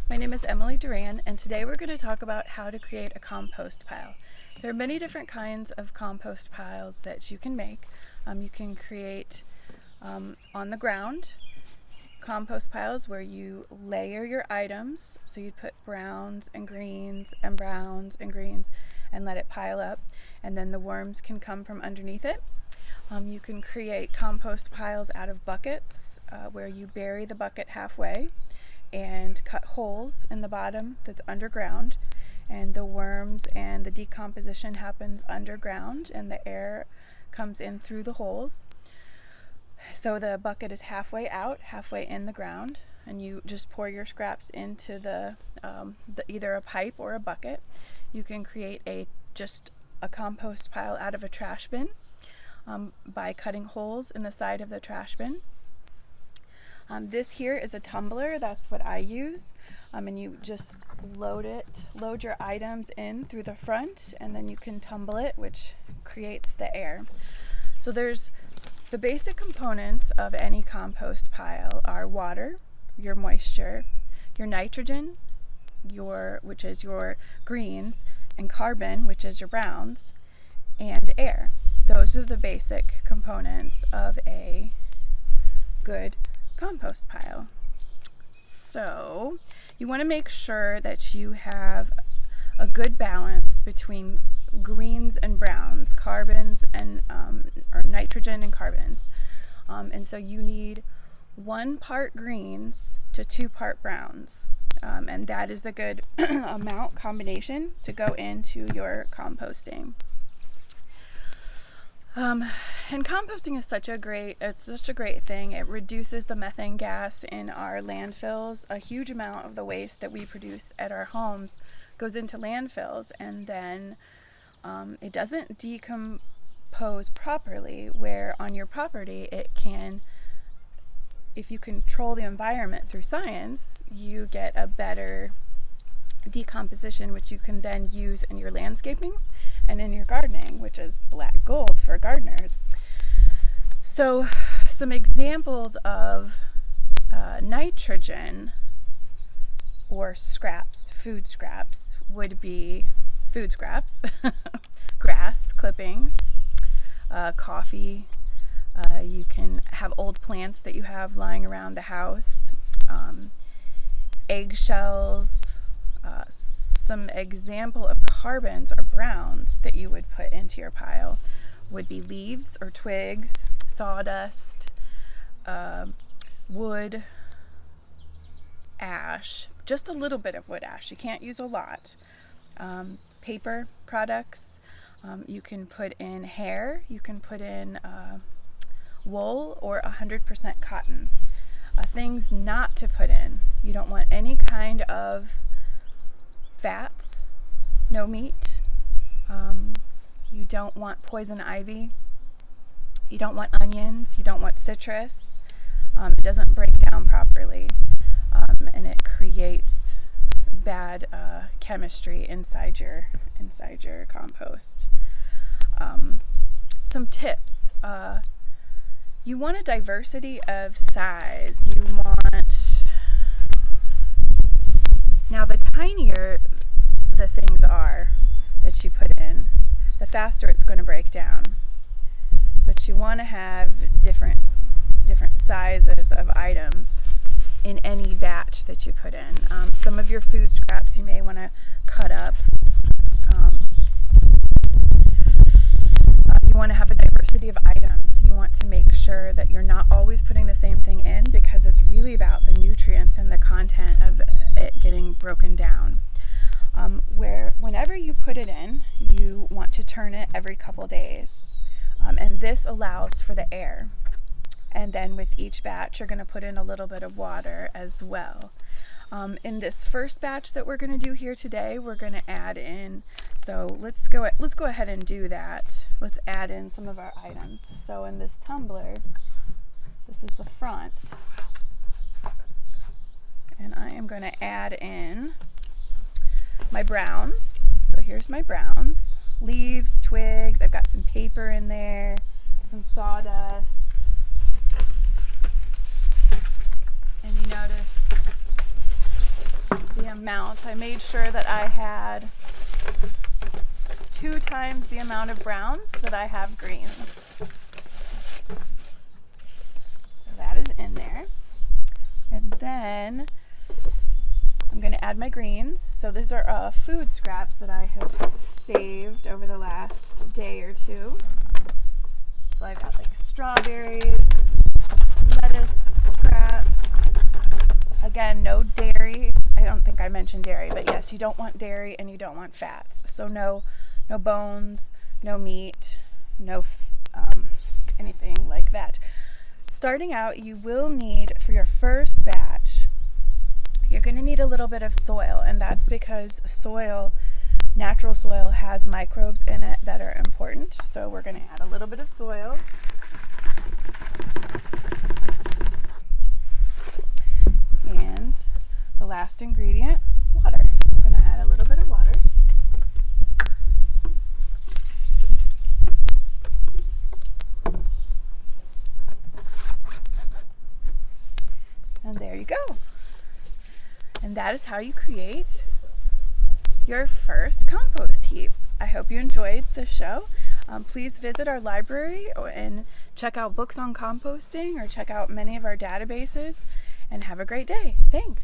My name is Emily Duran, and today we're going to talk about how to create a compost pile. There are many different kinds of compost piles that you can make. You can create on the ground compost piles where you layer your items. So you'd put browns and greens and browns and greens and let it pile up, and then the worms can come from underneath it. You can create compost piles out of buckets where you bury the bucket halfway and cut holes in the bottom that's underground, and the worms and the decomposition happens underground and the air comes in through the holes. So the bucket is halfway out, halfway in the ground, and you just pour your scraps into the either a pipe or a bucket. You can create just a compost pile out of a trash bin by cutting holes in the side of the trash bin. This here is a tumbler. That's what I use, and you just load your items in through the front, and then you can tumble it, which creates the air. So there's the basic components of any compost pile are water, your moisture, your nitrogen, which is your greens, and carbon, which is your browns, and air. Those are the basic components of a good compost pile. So you want to make sure that you have a good balance between greens and browns, carbons and or nitrogen and carbons, and so you need 1 part greens to 2 part browns, and that is a good amount combination to go into your composting. And composting is such a great thing. It reduces the methane gas in our landfills. A huge amount of the waste that we produce at our homes goes into landfills, and then it doesn't decompose properly, where on your property it can. If you control the environment through science, you get a better decomposition, which you can then use in your landscaping and in your gardening, which is black gold for gardeners. So some examples of nitrogen or scraps, food scraps, would be food scraps, grass clippings, coffee. You can have old plants that you have lying around the house, eggshells. Some example of carbons or browns that you would put into your pile would be leaves or twigs, sawdust, wood ash, just a little bit of wood ash. You can't use a lot. Paper products. You can put in hair. You can put in wool or 100% cotton. Things not to put in. You don't want any kind of fats, no meat. You don't want poison ivy. You don't want onions. You don't want citrus. It doesn't break down properly, and it creates bad chemistry inside your compost. Some tips. You want a diversity of size. Now, the tinier the things are that you put in, the faster it's going to break down. But you want to have different sizes of items in any batch that you put in. Some of your food scraps you may want to cut up. You want to have a diversity of items. You want to make sure that you're not always putting the same thing in, because it's really about the nutrients and the content of it getting broken down. Whenever you put it in, you want to turn it every couple days, and this allows for the air. And then with each batch, you're going to put in a little bit of water as well. In this first batch that we're going to do here today, we're going to add in. So let's go ahead and do that. Let's add in some of our items. So in this tumbler, this is the front, and I am going to add in my browns. So here's my browns, leaves, twigs. I've got some paper in there, some sawdust, and you notice the amount. I made sure that I had 2 times the amount of browns that I have greens. So that is in there. And then I'm going to add my greens. So these are food scraps that I have saved over the last day or two. So I've got like strawberries, lettuce scraps. Again, no dairy. I don't think I mentioned dairy, but yes, you don't want dairy and you don't want fats. So no bones, no meat, no anything like that. Starting out, you will need, for your first batch, you're going to need a little bit of soil, and that's because natural soil has microbes in it that are important. So we're going to add a little bit of soil. And the last ingredient, water. I'm going to add a little bit of water. And there you go. And that is how you create your first compost heap. I hope you enjoyed the show. Please visit our library and check out books on composting or check out many of our databases, and have a great day. Thanks.